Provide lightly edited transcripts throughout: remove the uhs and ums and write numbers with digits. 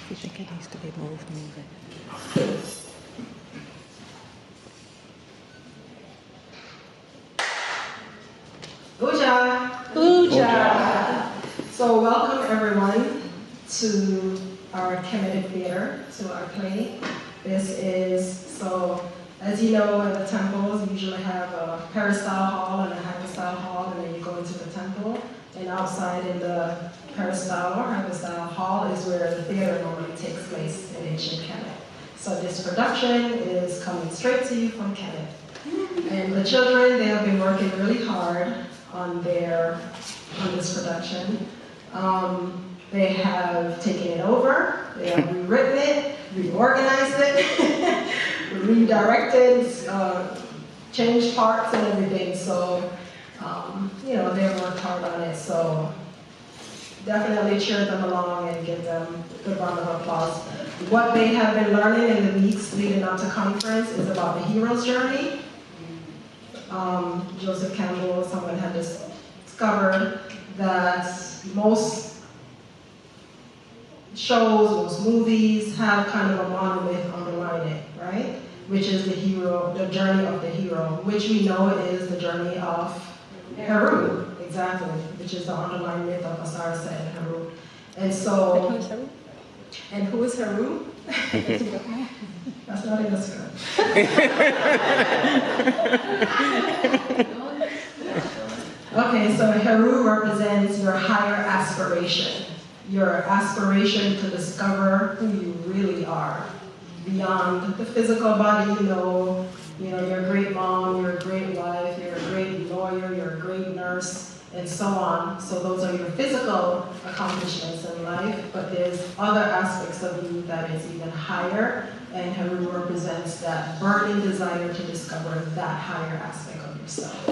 If you think it needs to be moved, move it. Uja. Uja. So welcome everyone to our Kemetic Theater, to our play. This is, so as you know, in the temples you usually have a peristyle hall and a hypostyle hall, and then you go into the temple. And outside in the peristyle or hypostyle hall is where the theater normally takes place in ancient Kemet. So this production is coming straight to you from Kemet. And the children, they have been working really hard on this production. They have taken it over, they have rewritten it, reorganized it, redirected, changed parts and everything. So, they've worked hard on it. So definitely cheer them along and give them a good round of applause. What they have been learning in the weeks leading up to conference is about the hero's journey. Joseph Campbell, someone had discovered that most shows, most movies have kind of a monolith underlying it, right? Which is the hero, the journey of the hero, which we know is the journey of Heru, exactly, which is the underlying myth of Osiris and Heru. And so, and who is Heru? That's not in the script. Okay, so Heru represents your higher aspiration to discover who you really are, beyond the physical body. You're a great mom, you're a great wife, you're a great lawyer, you're a great nurse, and so on. So those are your physical accomplishments in life, but there's other aspects of you that is even higher, and Heru represents that burning desire to discover that higher aspect of yourself.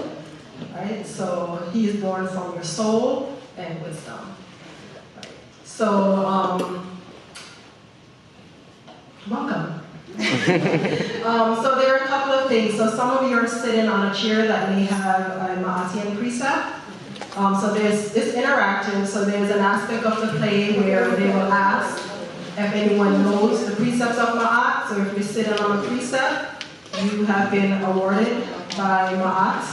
Right? So he is born from your soul and wisdom. Right. So, welcome. So there are a couple of things. So some of you are sitting on a chair that may have a Ma'atian precept. So it's interactive. So there's an aspect of the play where they will ask if anyone knows the precepts of Ma'at. So if you're sitting on a precept, you have been awarded by Ma'at,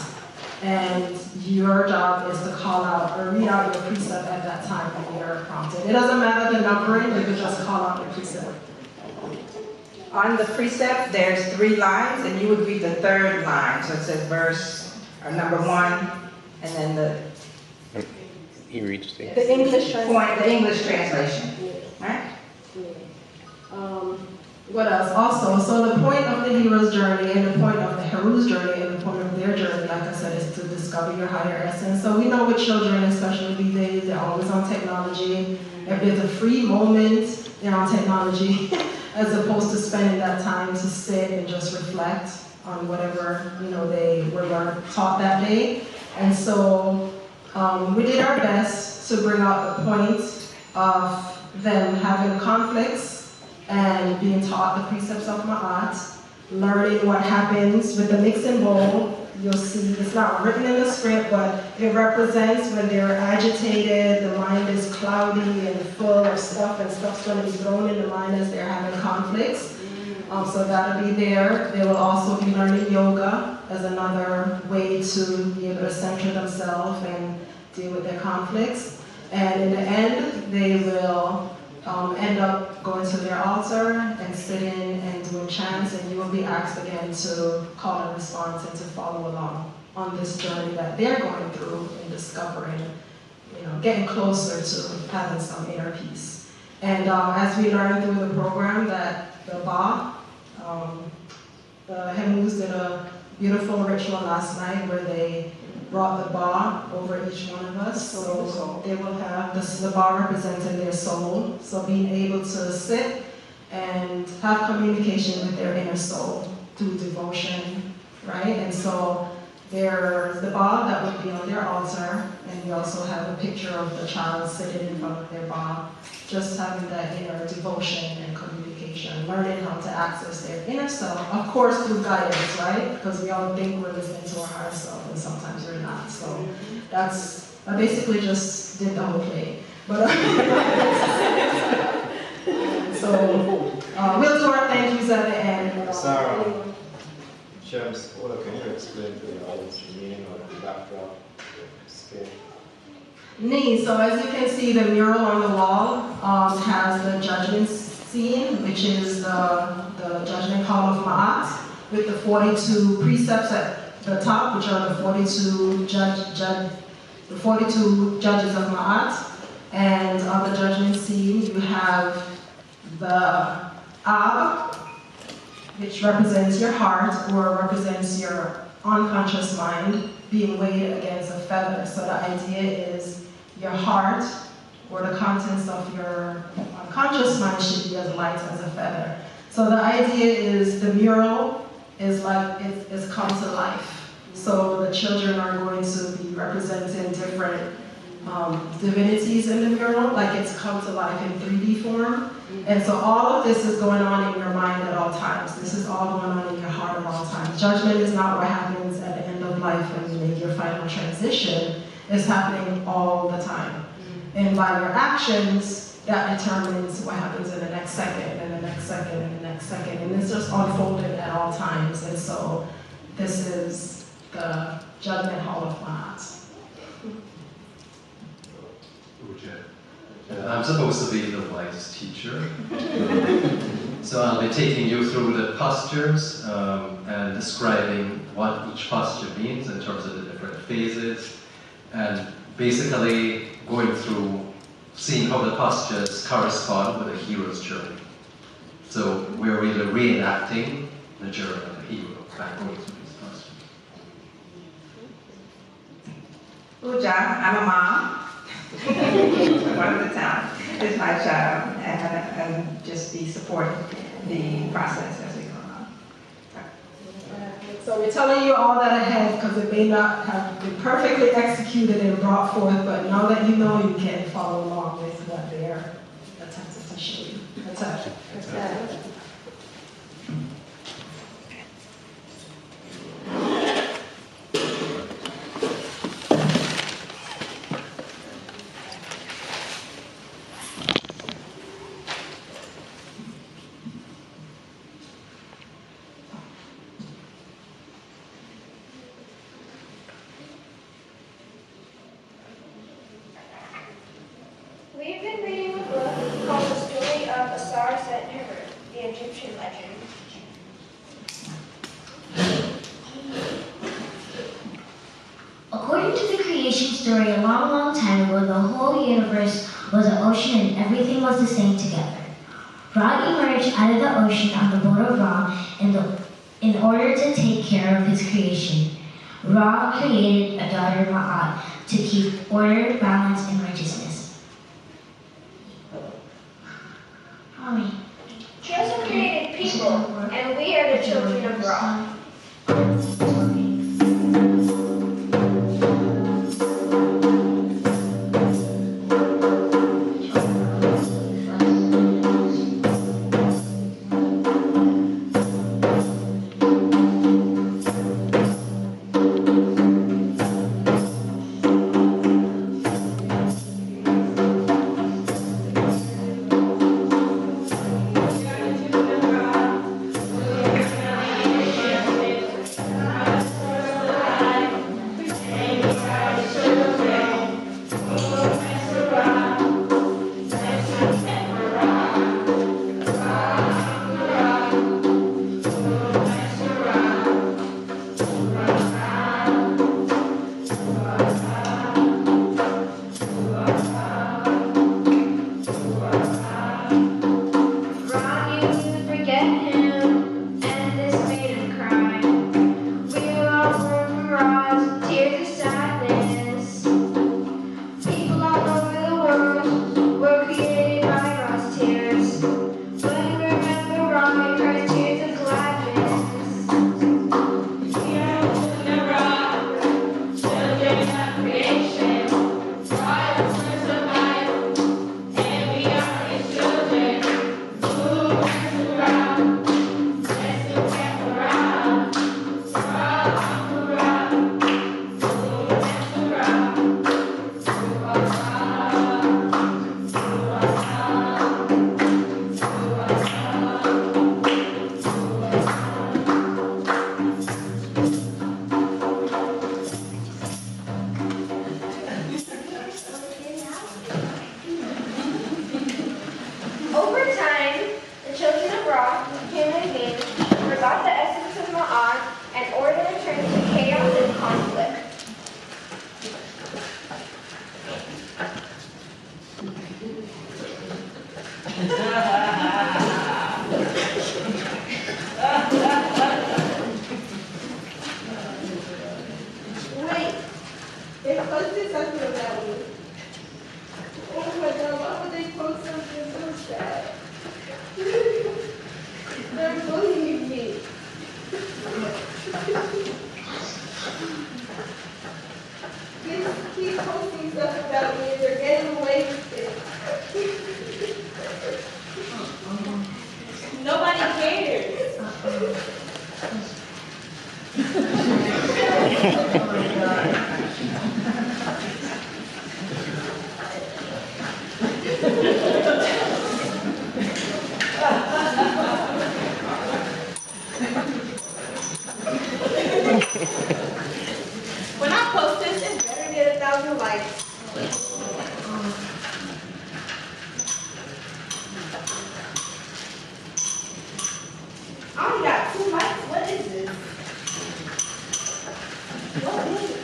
and your job is to call out or read out your precept at that time when you're prompted. It doesn't matter the numbering, you can just call out the precept. On the precept, there's 3 lines, and you would read the 3rd line. So it says verse, or number 1, and then the English translation. Right? What else? Also, so the point of the hero's journey and the point of the Heru's journey and the point of their journey, like I said, is to discover your higher essence. So we know with children, especially these days, they're always on technology. If there's a free moment, they're on technology, as opposed to spending that time to sit and just reflect on whatever they were taught that day. And so we did our best to bring out the point of them having conflicts and being taught the precepts of Ma'at, learning what happens with the mixing bowl. You'll see it's not written in the script, but it represents when they're agitated, the mind is cloudy and full of stuff, and stuff's going to be thrown in the mind as they're having conflicts. So that'll be there. They will also be learning yoga as another way to be able to center themselves and deal with their conflicts. And in the end, they will end up going to their altar and sitting and doing chants, and you will be asked again to call and response and to follow along on this journey that they're going through in discovering, getting closer to having some inner peace. And as we learn through the program that the Hemus did a beautiful ritual last night where they brought the Ba over each one of us. So they will have the Ba representing their soul. So being able to sit and have communication with their inner soul through devotion, right? And so there's the Ba that would be on their altar, and we also have a picture of the child sitting in front of their Ba, just having that inner devotion and communication, learning how to access their inner self, of course through guidance, right? Because we all think we're listening to our higher self, and sometimes we're not. So I basically just did the whole play. But So we'll do our thank yous at the end. Sarah, James, can you explain to the audience the meaning of the backdrop scale? Neat. So as you can see, the mural on the wall has the judgment scene, which is the judgment hall of Ma'at, with the 42 precepts at the top, which are the 42 judges of Ma'at. And on the judgment scene, you have the Ab, which represents your heart or represents your unconscious mind being weighed against a feather. So the idea is your heart or the contents of your unconscious mind should be as light as a feather. So the idea is the mural is like it's come to life. So the children are going to be representing different divinities in the mural, like it's come to life in 3D form. And so all of this is going on in your mind at all times. This is all going on in your heart at all times. Judgment is not what happens at the end of life when you make your final transition. It's happening all the time. And by your actions, that determines what happens in the next second, and the next second, and the next second. And it's just unfolding at all times. And so this is the judgment hall of Ma'at. I'm supposed to be the wise teacher. So I'll be taking you through the postures and describing what each posture means in terms of the different phases, and basically going through seeing how the postures correspond with a hero's journey. So we're really reenacting the journey of the hero by going through these postures. Uja, I'm a mom. One at a time. It's my child, and just be supporting the process as we go on. So we're telling you all that ahead because it may not have been perfectly executed and brought forth, but now that you know, you can follow along with what they're attempting to show you. That's it. We've been reading a book called The Story of a Star Set in Her Earth, the Egyptian Legend. According to the creation story, a long, long time ago, the whole universe was an ocean and everything was the same together. Ra emerged out of the ocean on the boat of Ra in order to take care of his creation. Ra created a daughter, Ma'at, to keep order, balance, and righteousness. Mommy. She also created people, and we are the children of Ra. Over time, the children of Ra, human beings, forgot the essence of Ma'at, and order returned to chaos and conflict. Wait, they posted something about me. Oh my God, why would they post something so sad? They're bullying me. Kids keep posting stuff about me and they're getting away with it. Nobody cares. When I post this, it better get 1,000 likes. I only got 2 likes. What is this? What is it?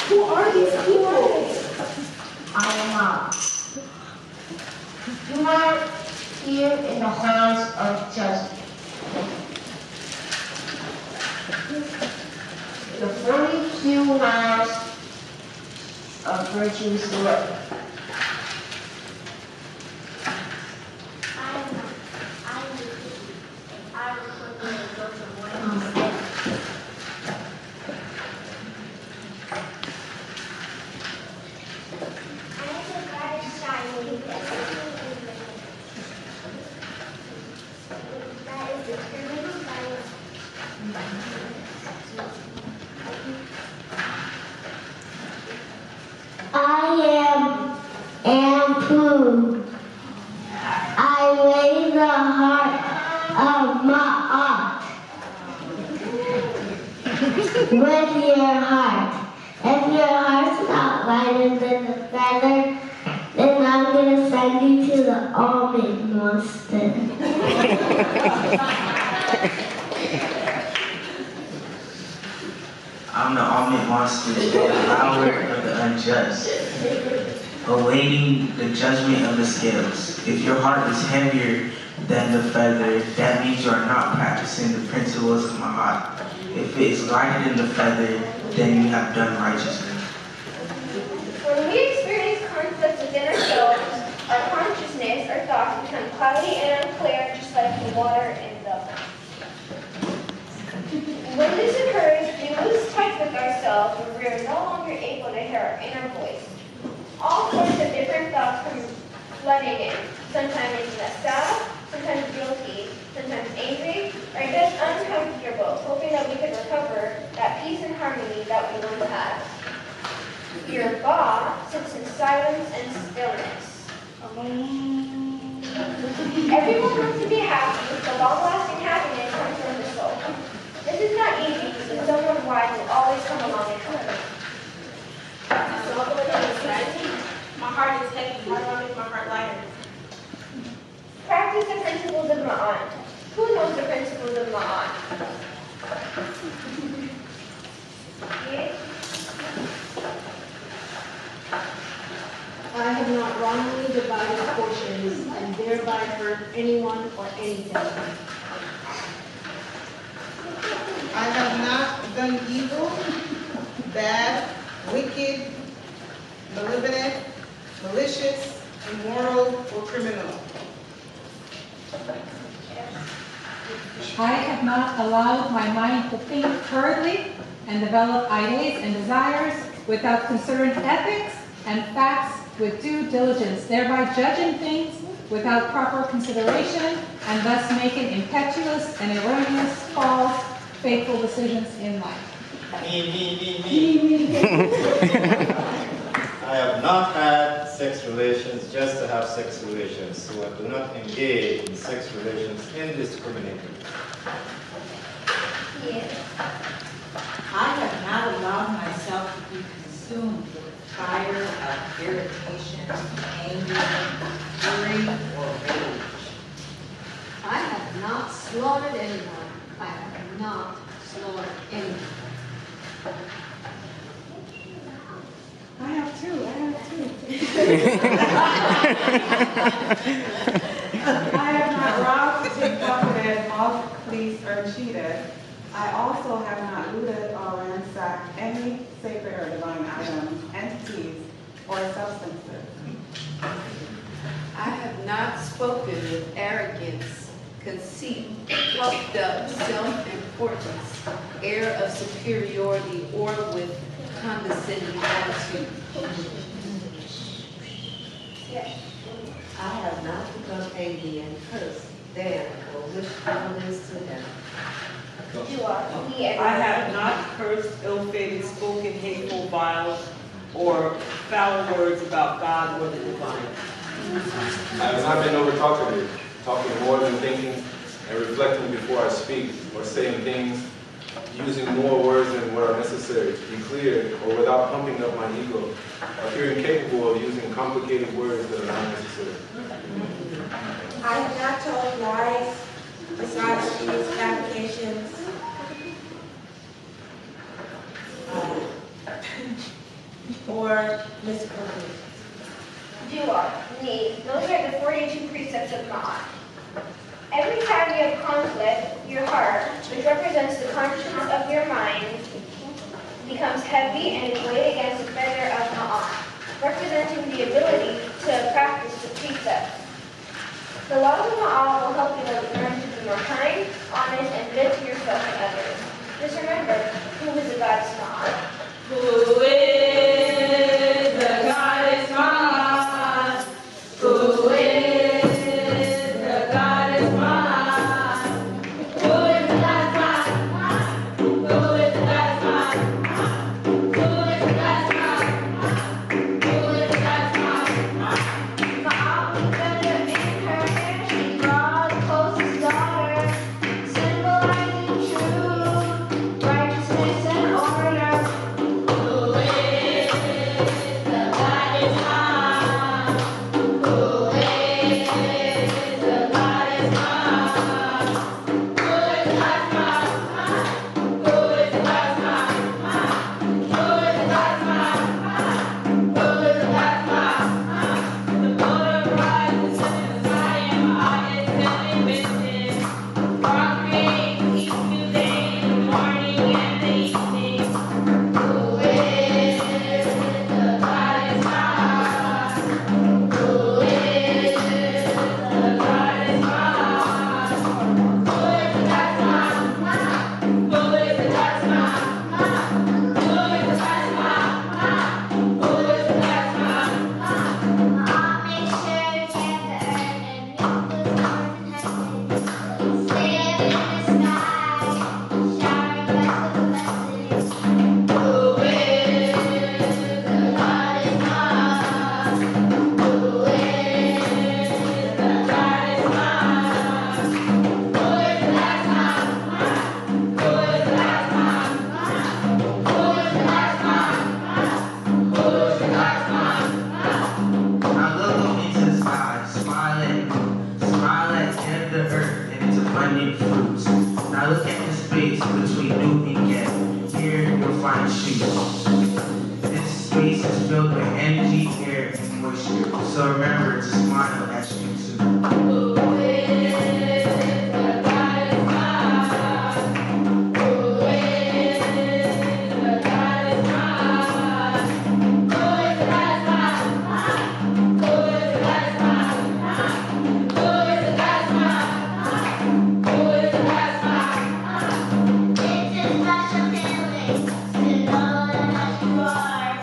Who are these people? I am Do not fear in the hands of judgment. The 42 miles of virtue's work. I am Ampun. I weigh the heart of Ma'at with your heart. If your heart's not lighter than the feather, then I'm going to send you to the almond monster. I'm the almond monster, the power of the unjust, awaiting the judgment of the scales. If your heart is heavier than the feather, that means you are not practicing the principles of my heart. If it is lighter than the feather, then you have done righteously. When we experience conflict within ourselves, our consciousness, our thoughts become cloudy and unclear, just like the water in the. When this occurs, we lose touch with ourselves and we are no longer able to hear our inner voice. All sorts of different thoughts come flooding in, sometimes making us sad, sometimes guilty, sometimes angry, or just uncomfortable, hoping that we could recover that peace and harmony that we once had. Your Ba sits in silence and stillness. Everyone wants to be happy, but long-lasting happiness comes from the soul. This is not easy, but someone wise will always come along and help us. So I'm going to say, my heart is heavy. How do I make my heart lighter? Practice the principles of Ma'at. Who knows the principles of Ma'at? Yes? I have not wrongly divided portions and thereby hurt anyone or anything. I have not done evil, bad, wicked, malevolent, malicious, immoral, or criminal. I have not allowed my mind to think hurriedly and develop ideas and desires without considering ethics and facts with due diligence, thereby judging things without proper consideration and thus making impetuous and erroneous, false, fateful decisions in life. Me. I have not had sex relations just to have sex relations, so I do not engage in sex relations indiscriminately. Yes. I have not allowed myself to be consumed with fire of irritation, anger, worry, or slaughtered anyone. I have not slaughtered anyone. I have two. I have not robbed, pickpocketed, mocked, fleeced, or cheated. I also have not looted or ransacked any sacred or divine items, entities, or substances. I have not spoken with arrogance, conceit, puffed up self-importance, air of superiority, or with condescending attitude. Yes. I have not become angry and cursed, damned, or wished violence to them. You are. I have not cursed, ill-fated, spoken hateful, vile, or foul words about God or the divine. I have not been over-talkative, talking more than thinking, and reflecting before I speak, or saying things, using more words than what are necessary to be clear, or without pumping up my ego, appearing capable of using complicated words that are not necessary. I have not told lies, dishonesties, fabrications, or misappropriations. You are. Me. Those are the 42 precepts of Ma'at. Every time you have conflict, your heart, which represents the conscience of your mind, becomes heavy and is weighed against the feather of Ma'at, representing the ability to practice the precepts. The laws of Ma'at will help you learn to be more kind, honest, and good to yourself and others. Just remember, who is the goddess Ma'at? Who is the goddess Ma'at? Who is the goddess Ma'at? Who is the goddess Ma'at? Who is the goddess Ma'at? Who is the goddess Ma'at? Who is the goddess Ma'at? Ma'at was better in her hair. She God's closest daughter, symbolizing truth, righteousness, and order. Who is the goddess Ma'at? Who is the goddess Ma'at? Who is the goddess Ma'at? Who is the goddess Ma'at? Who is the goddess Ma'at? Who is the goddess Ma'at? The motor rises in the sky and my eyes telling business. Procreating each new day in the morning and the evening. Who is the goddess Ma'at? Who is the goddess Ma'at? Who is the goddess Ma'at? Who is the goddess Ma'at? Who is the goddess Ma'at? Who is the goddess Ma'at? Ma'at makes sure you get the earth and meet the stars in heaven. Stand in the sky, shower blessed with blessings. Who is the goddess Ma'at? Who is the goddess Ma'at? Who is the goddess Ma'at? Who is the goddess Ma'at? Who is the goddess Ma'at? Who is the goddess Ma'at? Now look up into the sky, smile at the earth and its abundant fruits. Now look at the space between new and yet. Here you'll find shoes. This space is filled with energy, air, and moisture. So remember to smile as you do. Who is the goddess Ma'at? Who is the goddess Ma'at? Who is the goddess Ma'at? Who is the goddess Ma'at? Who is the goddess Ma'at? Who is the goddess Ma'at? It's a special feeling to know that you are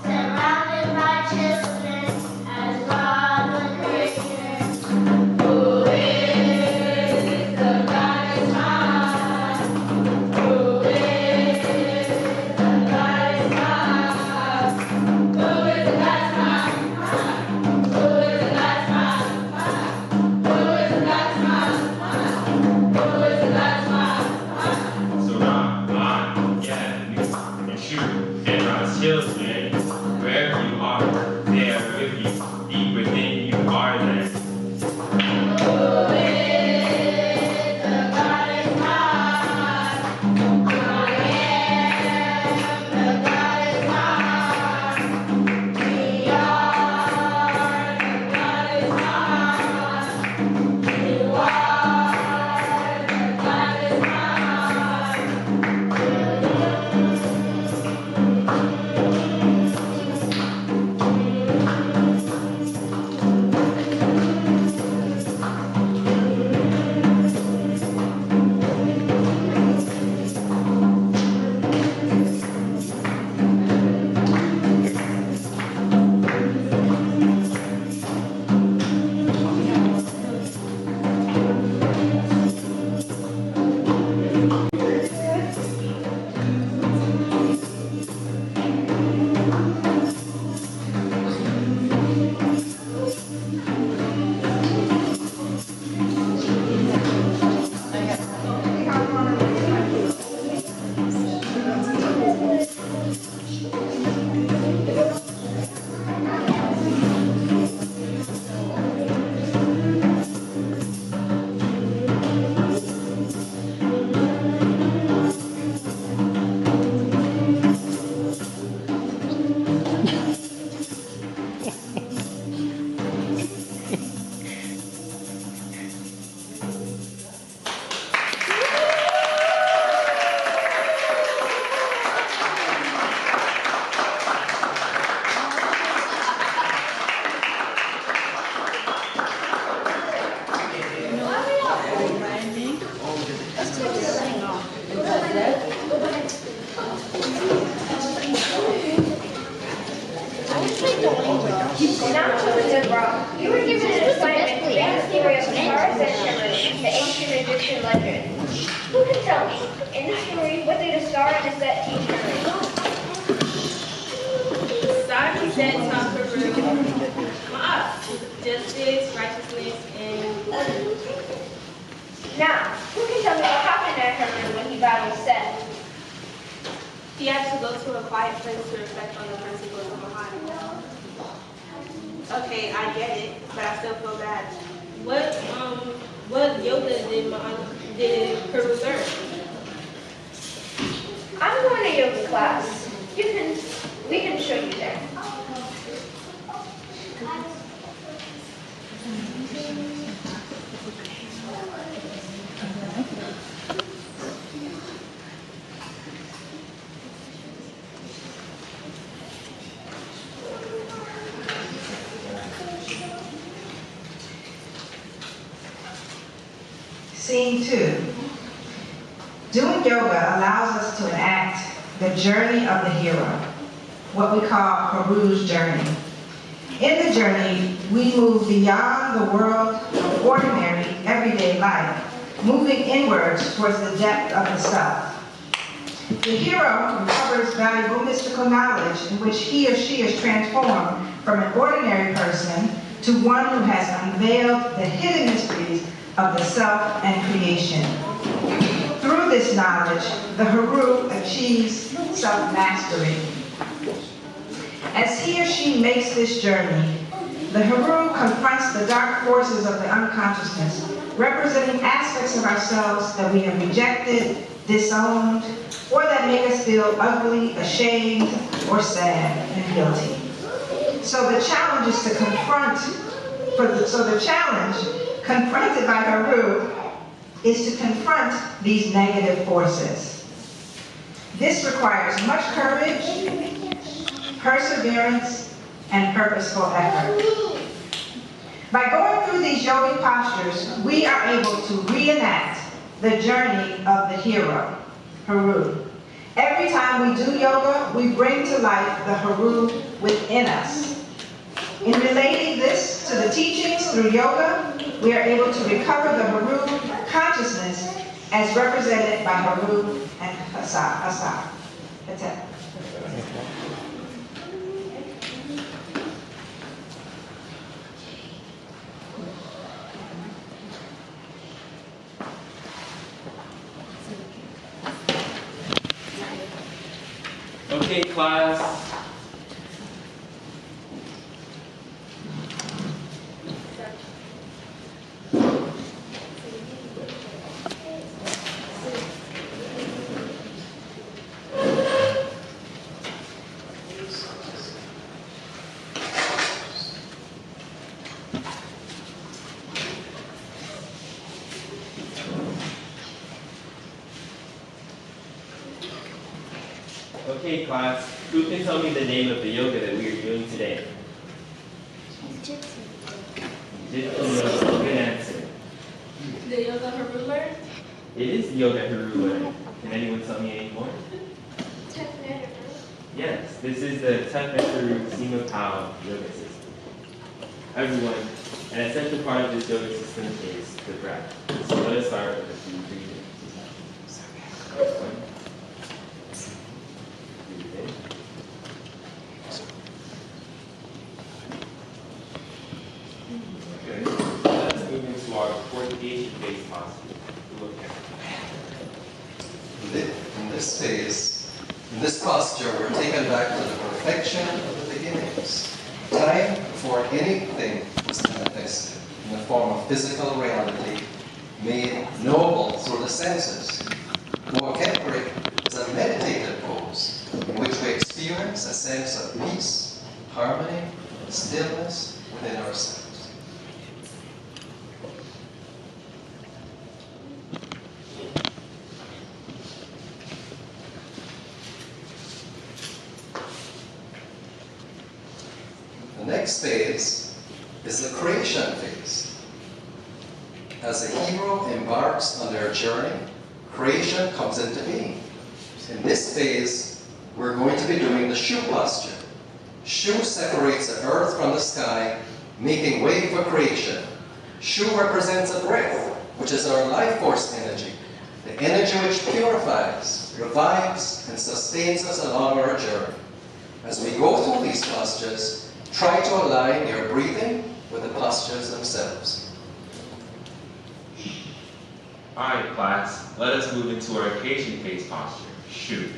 surrounded by children as God the Creator. century, the ancient Egyptian legend. Who can tell me, in the story, what did a star and a set teach Henry? Star and set taught justice, righteousness, and order. Now, who can tell me what happened at Henry when he battled Seth? He had to go to a quiet place to reflect on the principles of Muhammad. Okay, I get it, but I still feel bad. What yoga did Peru learn? I'm going to yoga class. We can show you there. Scene 2. Doing yoga allows us to enact the journey of the hero, what we call Peru's journey. In the journey, we move beyond the world of ordinary, everyday life, moving inwards towards the depth of the self. The hero recovers valuable mystical knowledge in which he or she is transformed from an ordinary person to one who has unveiled the hidden mysteries of the self and creation. Through this knowledge, the Heru achieves self-mastery. As he or she makes this journey, the Heru confronts the dark forces of the unconsciousness, representing aspects of ourselves that we have rejected, disowned, or that make us feel ugly, ashamed, or sad and guilty. So the challenge is to confronted by Heru is to confront these negative forces. This requires much courage, perseverance, and purposeful effort. By going through these yogic postures, we are able to reenact the journey of the hero, Heru. Every time we do yoga, we bring to life the Heru within us. In relating this to the teachings through yoga, we are able to recover the Heru consciousness as represented by Heru and Asa. Okay, class. Okay, class, who can tell me the name of the yoga that we are doing today? Egyptian yoga. Good answer. The yoga Heru learned? It is the yoga Heru learned. Can anyone tell me any more? Yes, this is the Tech Neterian Sima Pao yoga system. Everyone, an essential part of this yoga system is the breath. So let us start with a few breathing. First one. Coordination-based posture. In this phase, in this posture, we're taken back to the perfection of the beginnings. Time before anything was manifested in the form of physical reality, made knowable through the senses. Moakepri is a meditative pose in which we experience a sense of peace, harmony, and stillness within ourselves. The next phase is the creation phase. As the hero embarks on their journey, creation comes into being. In this phase, we're going to be doing the Shu posture. Shu separates the earth from the sky, making way for creation. Shu represents a breath, which is our life force energy, the energy which purifies, revives, and sustains us along our journey. As we go through these postures, try to align your breathing with the postures themselves. Alright, class, let us move into our patient face posture, Shu.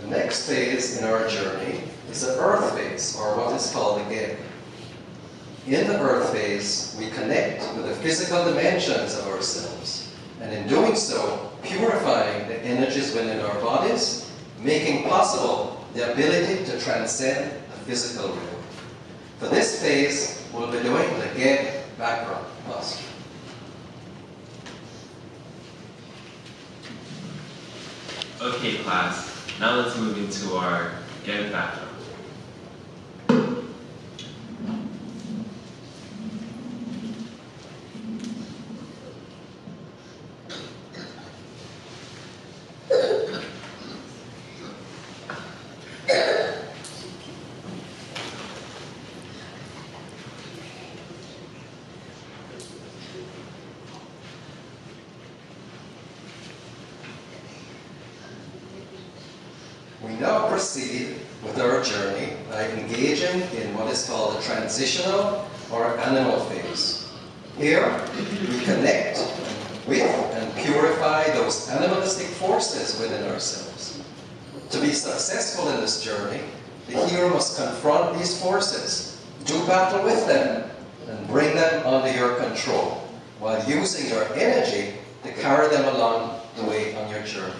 The next phase in our journey is the earth phase, or what is called the gate. In the earth phase, we connect with the physical dimensions of ourselves, and in doing so, purifying the energies within our bodies, making possible the ability to transcend the physical realm. For this phase, we'll be doing the gate background posture. Okay, class, now let's move into our get background. We now proceed with our journey by engaging in what is called the transitional or animal phase. Here, we connect with and purify those animalistic forces within ourselves. To be successful in this journey, the hero must confront these forces, do battle with them, and bring them under your control, while using your energy to carry them along the way on your journey.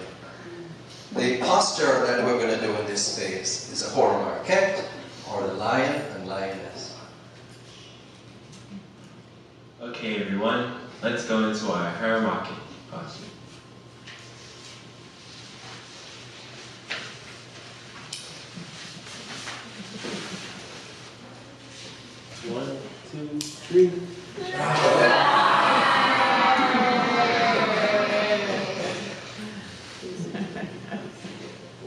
The posture that we're going to do in this phase is a hora marquette, or the lion and lioness. Okay, everyone, let's go into our haramaki posture. One, two, three.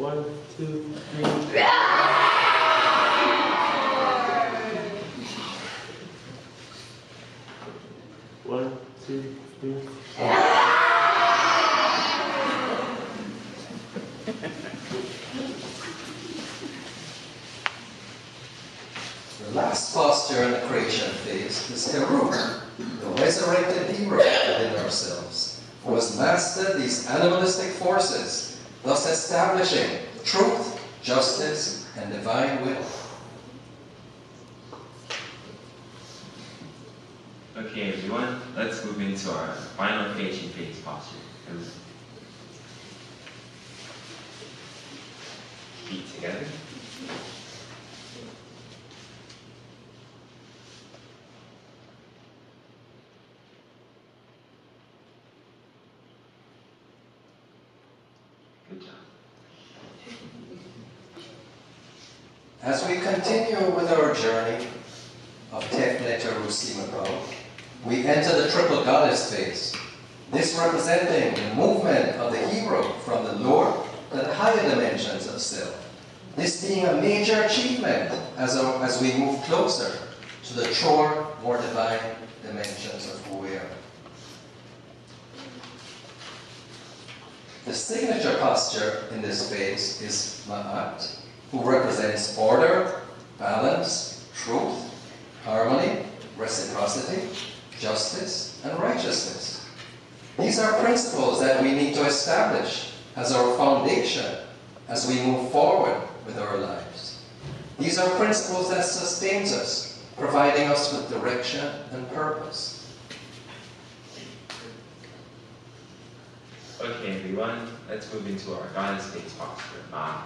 One, two, three. One, two, three. The last posture in the creation phase is Heru, the resurrected hero within ourselves, who has mastered these animalistic forces, thus establishing truth, justice, and divine will. Okay, everyone, let's move into our final patient face posture. Feet together. Good job. As we continue with our journey of Tef Neteru Simapau, we enter the triple goddess phase. This representing the movement of the hero from the lower to the higher dimensions of self. This being a major achievement as we move closer to the truer, more divine dimensions of who we are. The signature posture in this phase is Ma'at, who represents order, balance, truth, harmony, reciprocity, justice, and righteousness. These are principles that we need to establish as our foundation as we move forward with our lives. These are principles that sustains us, providing us with direction and purpose. Okay, everyone, let's move into our goddess face posture. Ma.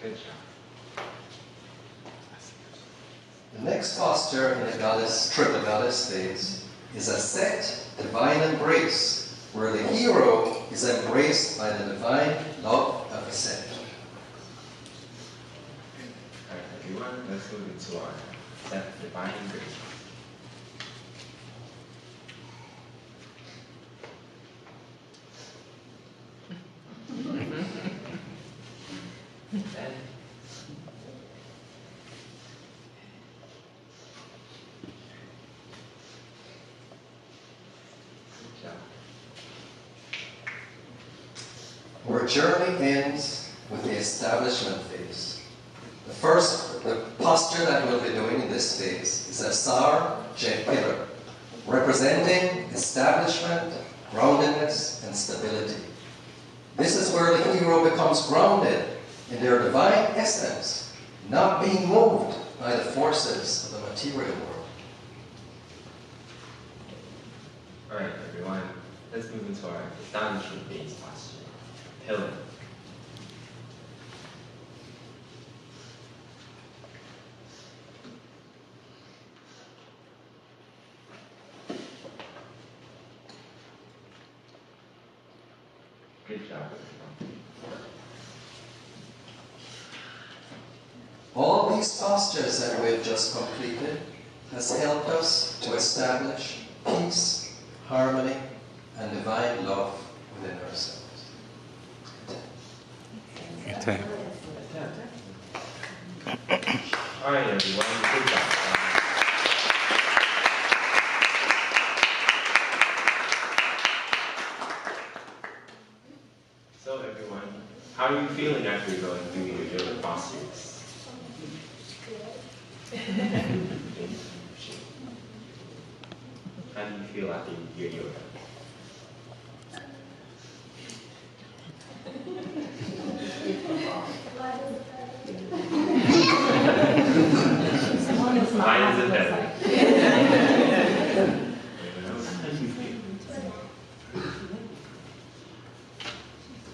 Good job. The next posture in the goddess, triple goddess phase is a set divine embrace, where the hero is embraced by the divine love of the set. Alright, everyone, let's move into our set divine embrace. Then, good job. Our journey ends with the establishment phase. The posture that we'll be doing in this phase is a Sar Jet Pillar, representing establishment, groundedness, and stability. This is where the hero becomes grounded in their divine essence, not being moved by the forces of the material world. Alright, everyone, let's move into our establishment-based posture, pillar. Good job, everyone. All these postures that we've just completed has helped us to establish peace, harmony, and divine love within ourselves. Alright, everyone, good job. So, everyone, how are you feeling after going through your yoga postures? How do you feel after your yoga? Mine is in heaven. How do you feel?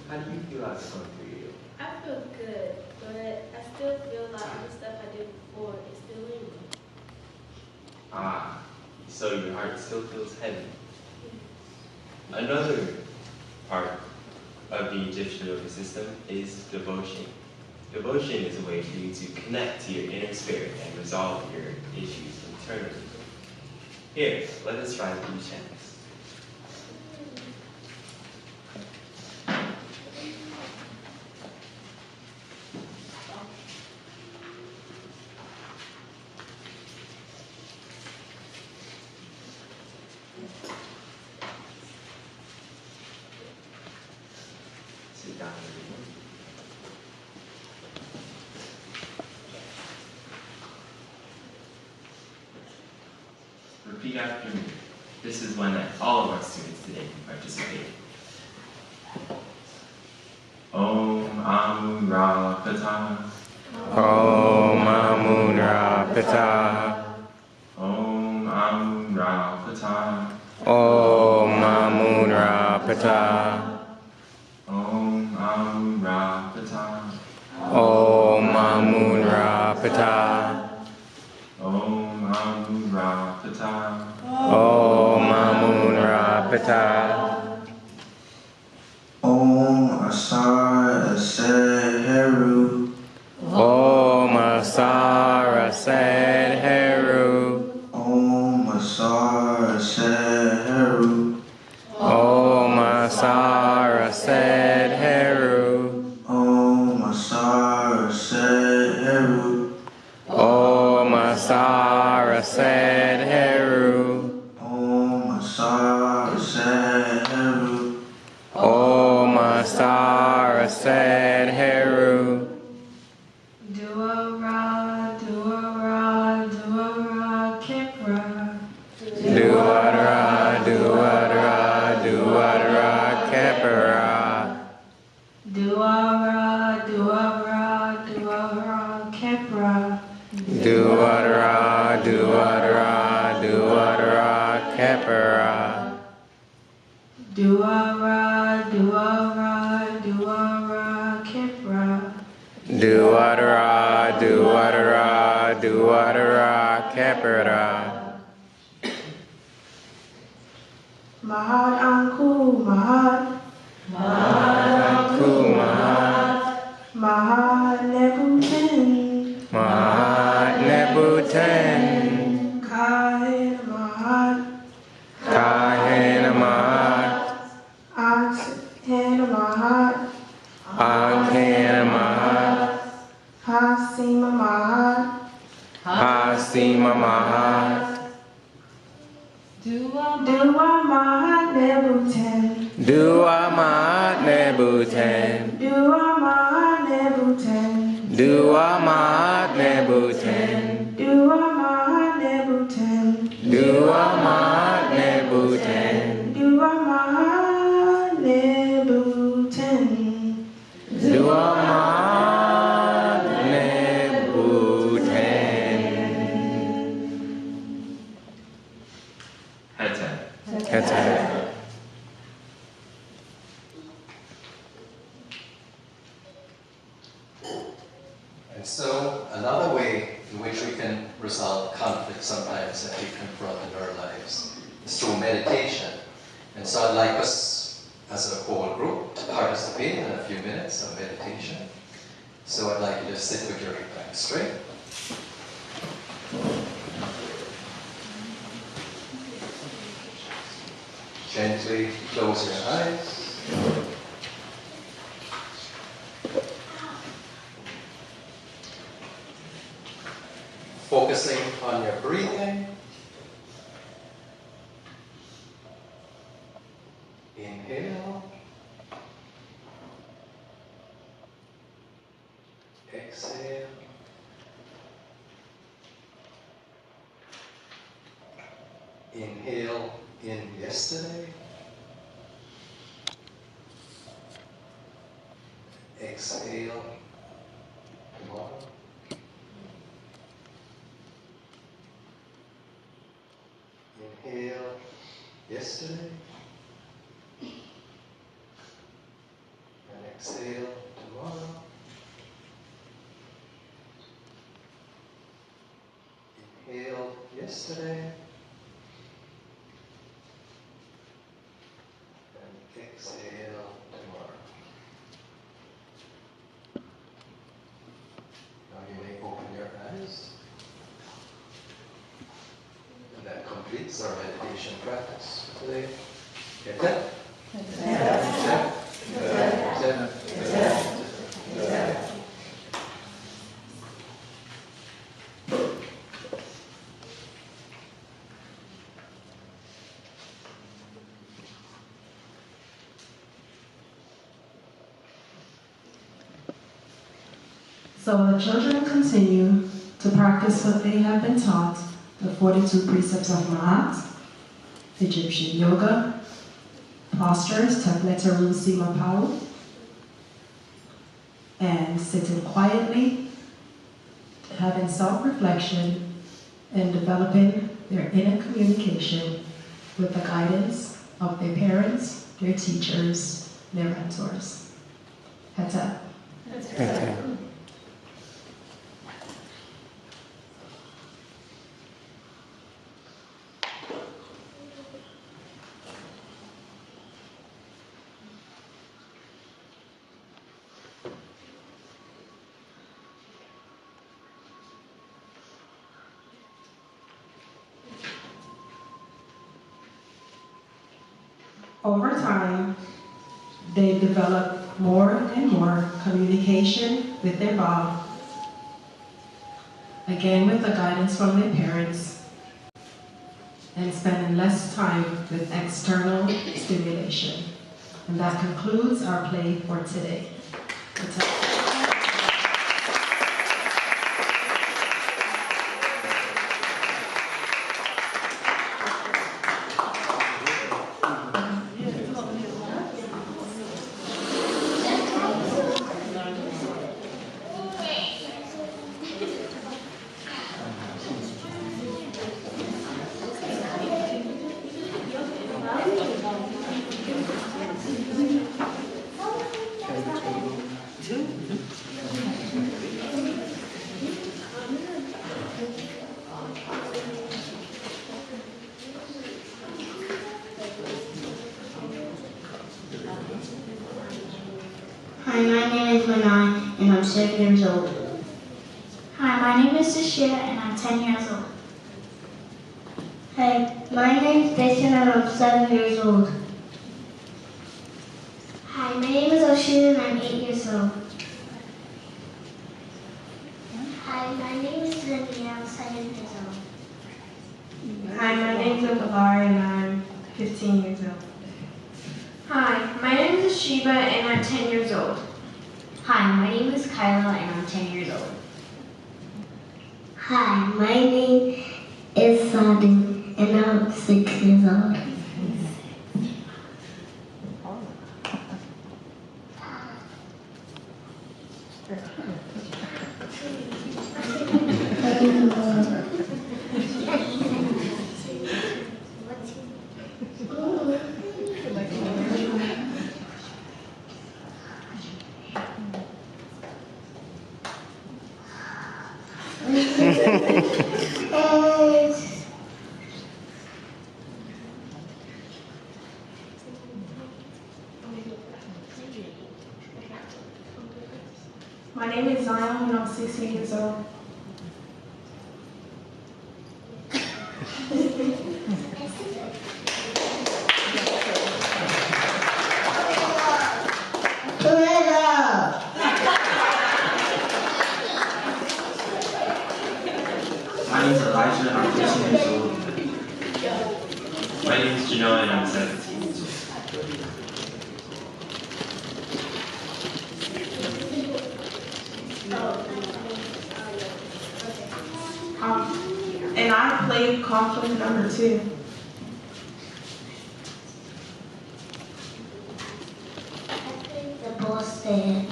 How do you feel after going through your yoga? I feel good, but I still feel like the stuff I did before is still in me. Ah, so your heart still feels heavy. Another part of the Egyptian yoga system is devotion. Devotion is a way for you to connect to your inner spirit and resolve your issues internally. Here, let us try a few chants. Sit down, everyone. Repeat after me. This is one that all of our students today can participate. Om Amun Ra Pata. Om Amun Ra Pata. Om Amun Ra Pata. Om Amun Ra Pata. Om Amun Ra Pata. Om Amun Ra Pata. Om Amun Ra Pata. Om Amun Ra Pata. Om Asar Ased Heru. Om Asar Ased Heru. Om Asar Ased Heru. Om Asar Ased Heru. Om Asar Ased Heru. Om Asar Ased Heru. Om Asar Ased Heru. Om Asar Ased Heru. Dua-ra, dua-ra, dua-ra, kipra. Duadra, duadra, duadra, kepera. Dua-ra, dua-ra, dua-ra, kipra. Duadra, duadra, duadra, kepera. Dua-ra, dua-ra, dua-ra, kipra. Mahat, Ankana Mahat, Hasima Mahat, Hasima Mahat, Dua Mahat Nebuten, Dua Mahat Nebuten, Dua Mahat Nebuten, Dua Mahat Nebuten, Dua Mahat Nebuten, Dua Mahat Nebuten, Dua Mahat Nebuten, Dua Mahat Nebuten. Head. And so another way in which we can resolve conflict sometimes that we confront in our lives is through meditation. And so I'd like us as a whole group to participate in a few minutes of meditation. So I'd like you to sit with your back straight. Gently close your eyes. Focusing on your breathing. Inhale. Exhale. Inhale in yesterday. Exhale tomorrow. Inhale yesterday. And exhale tomorrow. Inhale yesterday. And exhale tomorrow. Now you may open your eyes. And that completes our meditation practice for today. Get that? So the children continue to practice what they have been taught, the 42 precepts of Mahat, Egyptian yoga, postures, Neterian Sima Pau, and sitting quietly, having self-reflection, and developing their inner communication with the guidance of their parents, their teachers, their mentors. Heta. Over time, they develop more and more communication with their Ba, again with the guidance from their parents, and spending less time with external stimulation. And that concludes our play for today. Hi, my name is Manan, and I'm 7 years old. Hi, my name is Sashia, and I'm 10 years old. Hi, my name is Jason, and I'm 7 years old. Ocean and I'm 8 years old. Hi, my name is Lydia. I'm 7 years old. Hi, my name is Avalari and I'm 15 years old. Hi, my name is Shiba and I'm 10 years old. Hi, my name is Kyla and I'm 10 years old. Hi, my name is Sadu and I'm 6 years old. My name is Zion and I'm 16 years old. My name is Elijah and I'm 15 years old. My name is Janelle and I'm 17 years old. And I played conflict number 2. The boss said.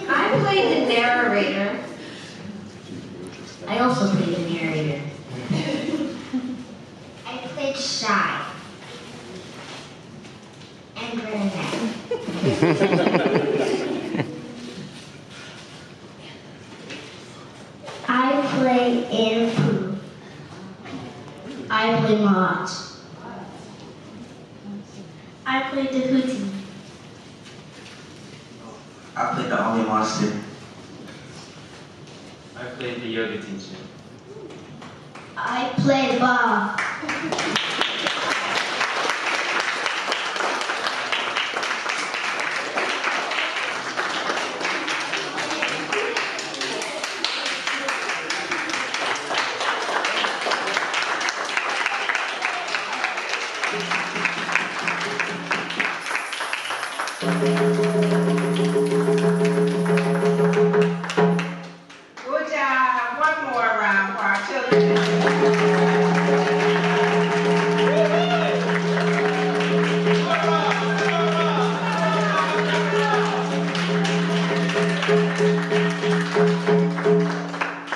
I played the narrator. I also played the narrator. I played Shy. And Bernadette. I play Anne Pooh. I play Mott. I played the Hootie. I played the only monster. I played the yoga teacher. I played Bob. Good job. One more round for our children.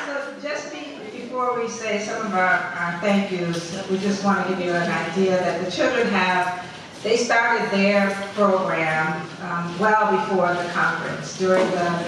So just before we say some of our thank yous, we just want to give you an idea that the children they started their program well before the conference. During the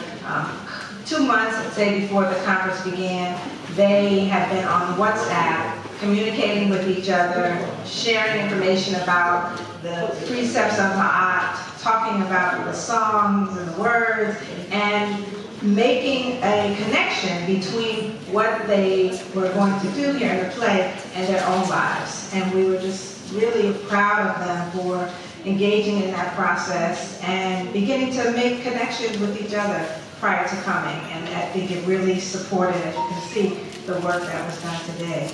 2 months, let's say, before the conference began, they had been on WhatsApp, communicating with each other, sharing information about the precepts of Ma'at, talking about the songs and the words, and making a connection between what they were going to do here in the play and their own lives. And we were just really proud of them for engaging in that process and beginning to make connections with each other prior to coming. And I think it really supported, as you can see, the work that was done today.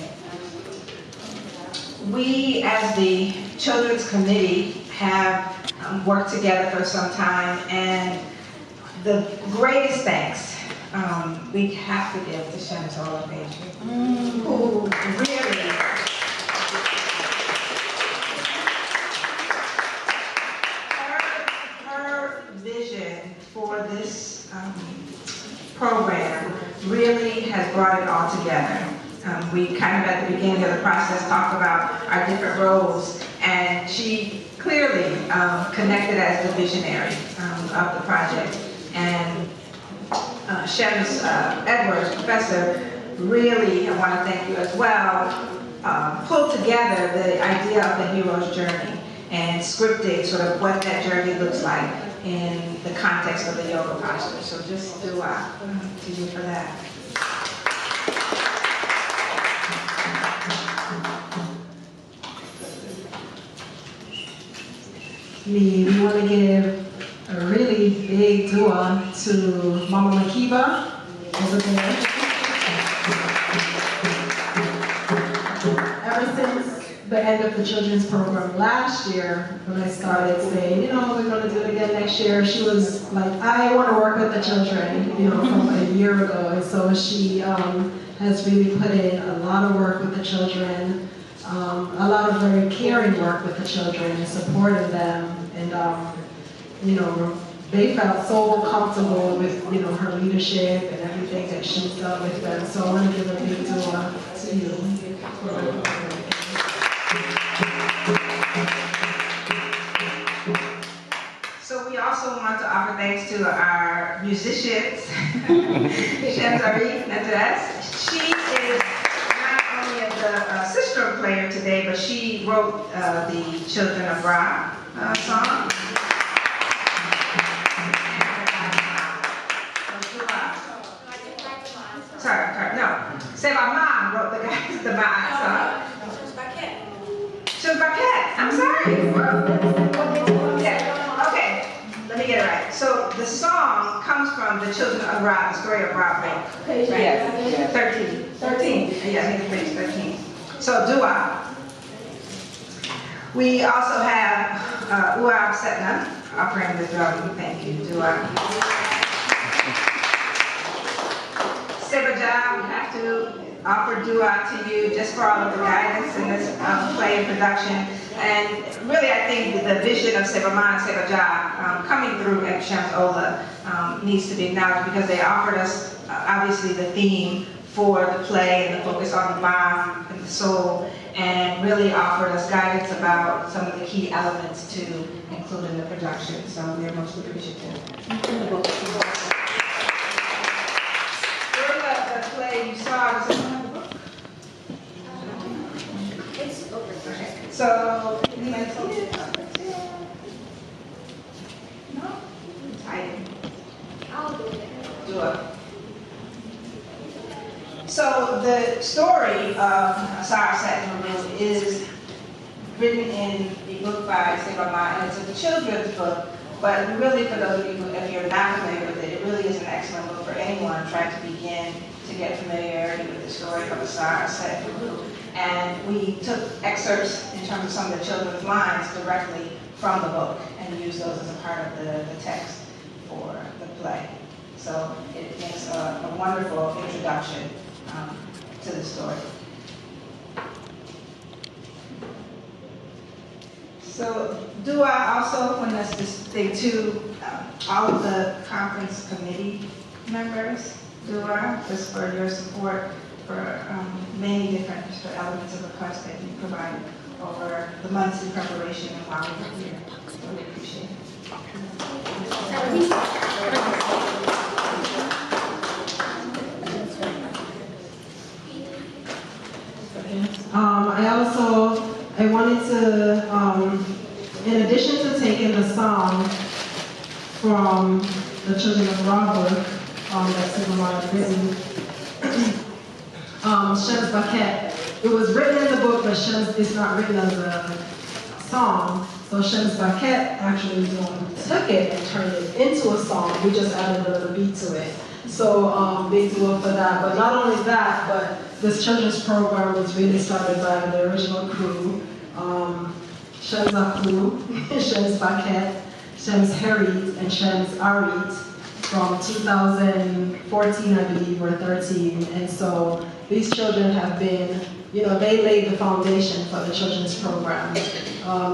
We, as the Children's Committee, have worked together for some time, and the greatest thanks we have to give to Chantal Major, who really her vision for this program really has brought it all together. We kind of at the beginning of the process talked about our different roles, and she clearly connected as the visionary of the project. And Shems Edwards, professor, really, I want to thank you as well, pulled together the idea of the hero's journey and scripted sort of what that journey looks like in the context of the yoga posture. So just to you for that. me, we want to give a really big dua to Mama Makiba over there. Ever since the end of the children's program last year, when I started saying, you know, we're going to do it again next year, she was like, I want to work with the children, you know, from a year ago. And so she has really put in a lot of work with the children, a lot of very caring work with the children and supporting them. And, you know, they felt so comfortable with, you know, her leadership and everything that she's done with them. So I want to give a big dua to you. So we also want to offer thanks to our musicians, Shemzari Neterian. She is not only the sister player today, but she wrote the Children of Ra song. Sorry, no. Seba Mom wrote the Ma'at song. Shemzari, I'm sorry. Yeah, okay, let me get it right. So the song comes from the Children of Ra, the story of Ra book. Right? Yes. 13. Yeah, I think it's page 13. So dua. We also have Uab Setna offering the dua. Thank you, dua. Sebajah, we have to offer dua to you just for all of the guidance in this play and production. And really, I think the vision of Sebama and Sebajah coming through at Shams Ola needs to be acknowledged because they offered us, obviously, the theme for the play and the focus on the mind and the soul, and really offered us guidance about some of the key elements to include in the production. So we are most appreciative. Play you saw, does anyone have the book? It's over there. So, no? I'll do it. Do it. So the story of Asar Satnuru is written in the book by Sebama, and it's a children's book, but really for those of you, if you're not familiar with it, it really is an excellent book for anyone trying to begin to get familiarity with the story of Asar Satnuru. And we took excerpts in terms of some of the children's lines directly from the book and used those as a part of the text for the play. So it makes a wonderful introduction to the story. So dua also, when that's this thing too, all of the conference committee members, dua, just for your support for many different elements of the quest that you provided over the months in preparation and while we were here. Really appreciate it. I wanted to, in addition to taking the song from the Children of Ra book that Superman had written, Shems Baket, it was written in the book, but Shems is not written as a song. So Shems Baket actually took it and turned it into a song. We just added a little beat to it. So big deal for that. But not only that, but this children's program was really started by the original crew. Shems Aklu, Shems Baket, Shems Harit, and Shems Arit from 2014, I believe, or 13. And so these children have been, you know, they laid the foundation for the children's program.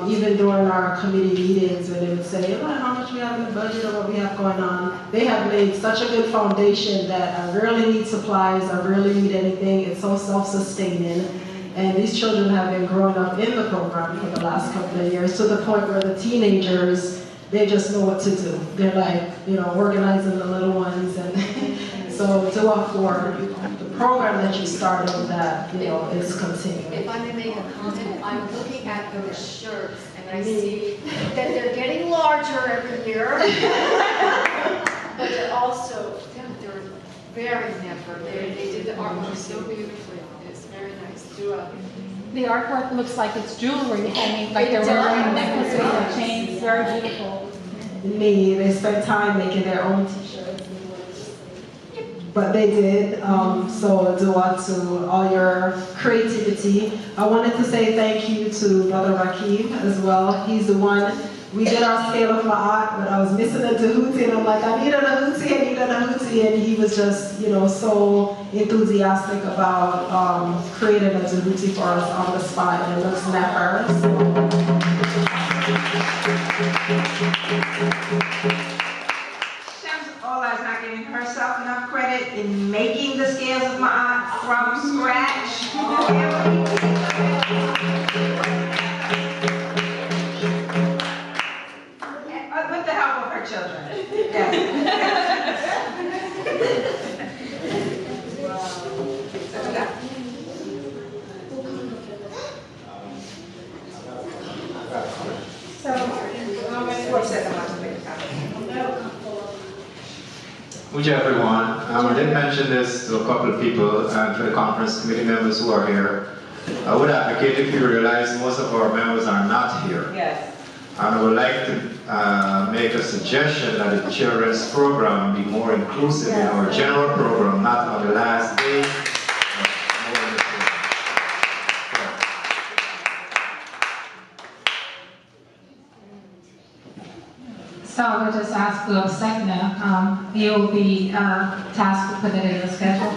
Even during our committee meetings when they would say, oh, how much we have in the budget or what we have going on, they have laid such a good foundation that I rarely need supplies, I rarely need anything. It's so self-sustaining. And these children have been growing up in the program for the last couple of years to the point where the teenagers, they just know what to do. They're like, you know, organizing the little ones. And so dua for the program that you started that, you know, is continuing. If I may make a comment, I'm looking at those shirts and I see that they're getting larger every year. But they're also, they're very nimble. They did the artwork so beautifully. It's very nice. Dua. the artwork looks like it's jewelry hanging, like they're wearing necklaces and chains. Very beautiful. They spent time making their own t-shirts. But they did, so dua to all your creativity. I wanted to say thank you to Brother Rakeem as well. He's the one, we did our scale of ma'at, but I was missing a Tahuti, and I'm like, I need a Tahuti, and he was just, so enthusiastic about creating a Tahuti for us on the spot, and it looks never. Ola is not giving herself enough credit in making the scales of ma'at from scratch. With the help of her children. Yes. Would you everyone? I did mention this to a couple of people and to the conference committee members who are here. I would advocate if you realize most of our members are not here. Yes. And I would like to make a suggestion that the children's program be more inclusive in our general program, not on the last day. So I would just ask Segna, you will be tasked to put it in the schedule.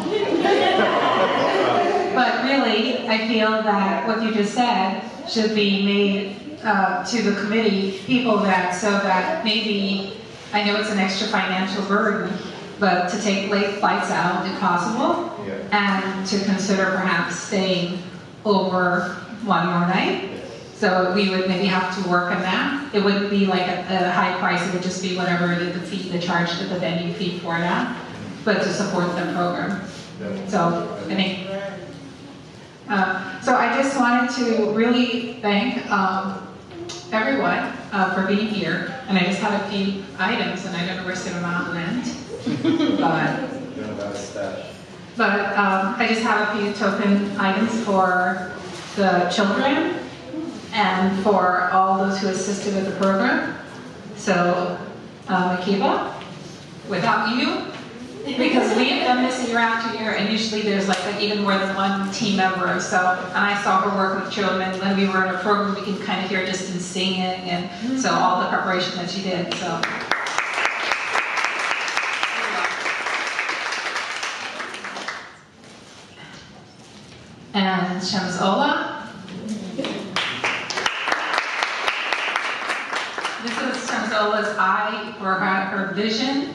But really, I feel that what you just said should be made to the committee people so that maybe, I know it's an extra financial burden, but to take late flights out if possible, and to consider perhaps staying over one more night. So we would maybe have to work on that. It wouldn't be like a high price, it would just be whatever the fee, the charge to the venue fee for that, but to support the program. So I think, so I just wanted to really thank everyone for being here. And I just had a few items, and I don't know where Cinema went, but I just have a few token items for the children and for all those who assisted with the program. So, Akiba, without you, because we have done this year after year, and usually there's like even more than one team member. So, and I saw her work with children. When we were in a program, we can kind of hear distant singing, and so all the preparation that she did. So. And Shams Ola. This is Shams Ola's eye for her vision.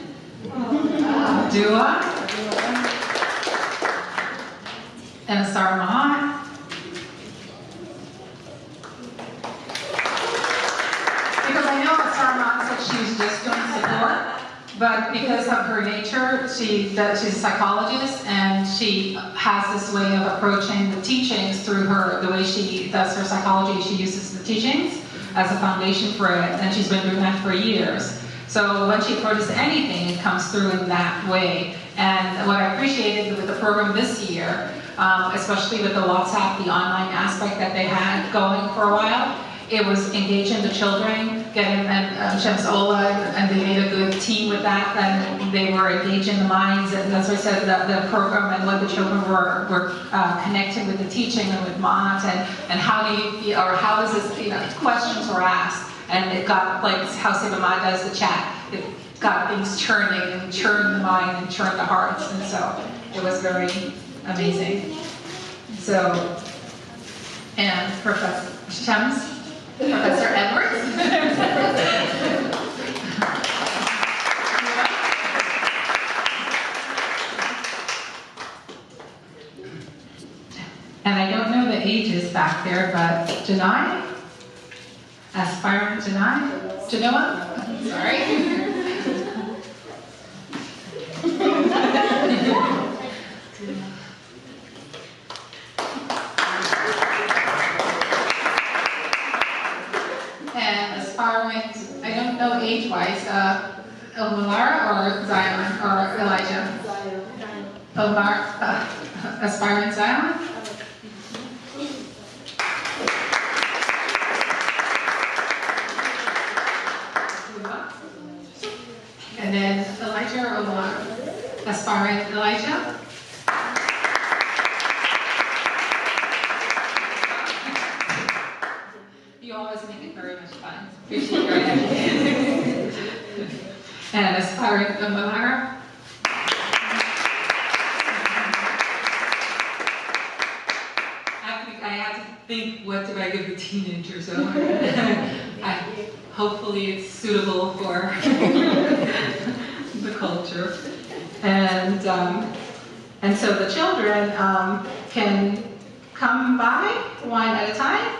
Dua. And Asar Mahat. Because I know Asar Mahat said she was just doing support, but because of her nature, she's a psychologist, and she has this way of approaching the teachings through the way she does her psychology. She uses the teachings as a foundation for it, and she's been doing that for years. So when she approaches anything, it comes through in that way. And what I appreciated with the program this year, especially with the WhatsApp, the online aspect that they had going for a while, it was engaging the children, getting Shams Ola, and they made a good team with that, and they were engaging the minds, and that's what I said, the program and what the children were connecting with the teaching and with Mont, and how do you feel, or how is this, questions were asked, and it got, like how Sibama does the chat, it got things churning, and churned the mind, and churned the hearts, and so it was very amazing. So, and Professor Shams, Professor Edwards. And I don't know the ages back there, but Janai? Aspiring Janai? Janoa? Sorry. And aspiring, I don't know age-wise, Omalara or Zion or Elijah? Omar, aspiring Zion? aspiring Elijah. You always make it very much fun. Appreciate your energy. And aspiring Amara. I have to think, what do I give the teenager? So hopefully it's suitable for the culture. And so the children can come by one at a time.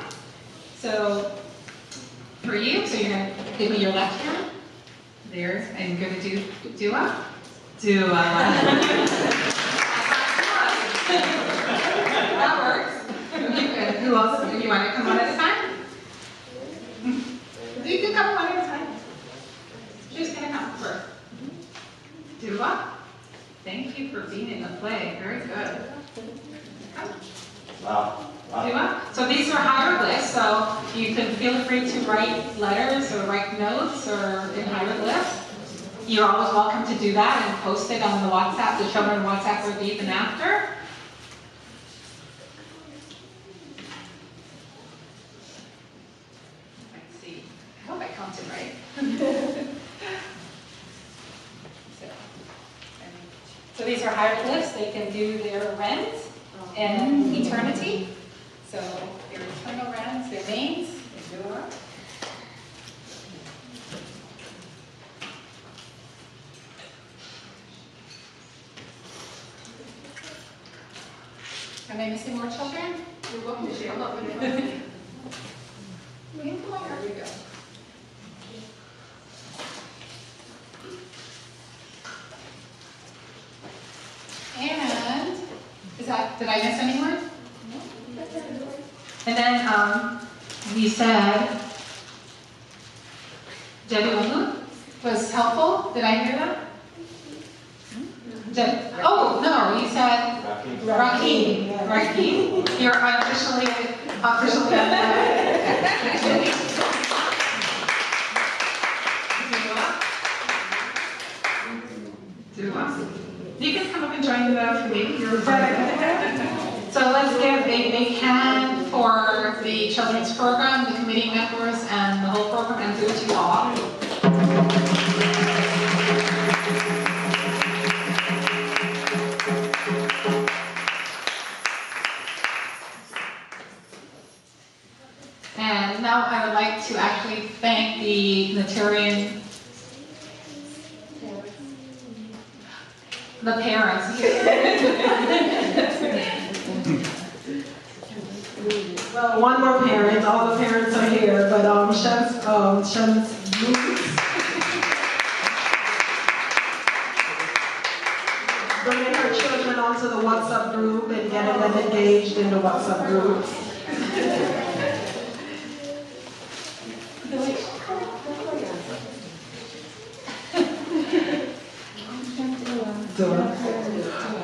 So for you, so you're going to give me your left hand. There, and you're going to do dua. Dua. That works. Who else? Do you want to come one at a time? You can come one at a time. Who's going to come first? Dua. Thank you for being in the play. Very good. Come. Wow. Dua. So these are hieroglyphs, so you can feel free to write letters or write notes or in hieroglyphs. You're always welcome to do that and post it on the WhatsApp, the children WhatsApp or even after. Let's see. I hope I counted right. So these are hieroglyphs. They can do their rent and eternity. So their eternal realms, their names, their door. Am I missing more children? You're welcome to share. Come here, we go. And did I miss anyone? And then we said, Jadiwanu was helpful. Did I hear that? Oh, no, you said Rakim. Rakim. You're officially You can come up and join the committee. So let's give a big hand for the children's program, the committee members, and the whole program, and do it to you all. And now I would like to actually thank the Neterian, the parents. Well, one more parent. All the parents are here, but Shem's bringing her children onto the WhatsApp group and getting them engaged in the WhatsApp group.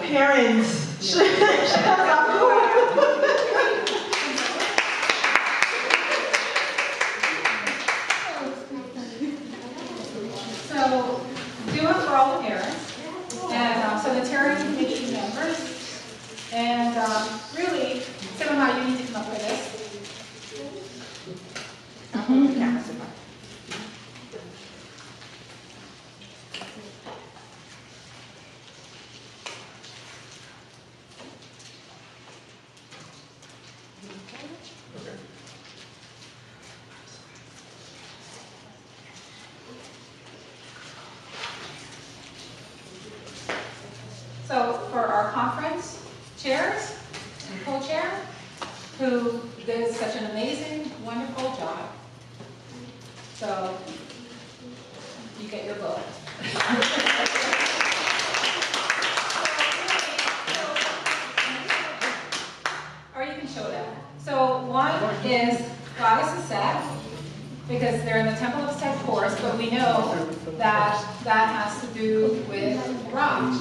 Parents, So, do it for all the parents, and so the Neterian committee members, and really, Simama, you need to come up with this. I'll hold the camera, Simama. So for our conference chairs and co-chair, who did such an amazing, wonderful job. So you get your book. Or you can show them. So one is Goddess of Set, because they're in the Temple of Set course, but we know that that has to do with Ra.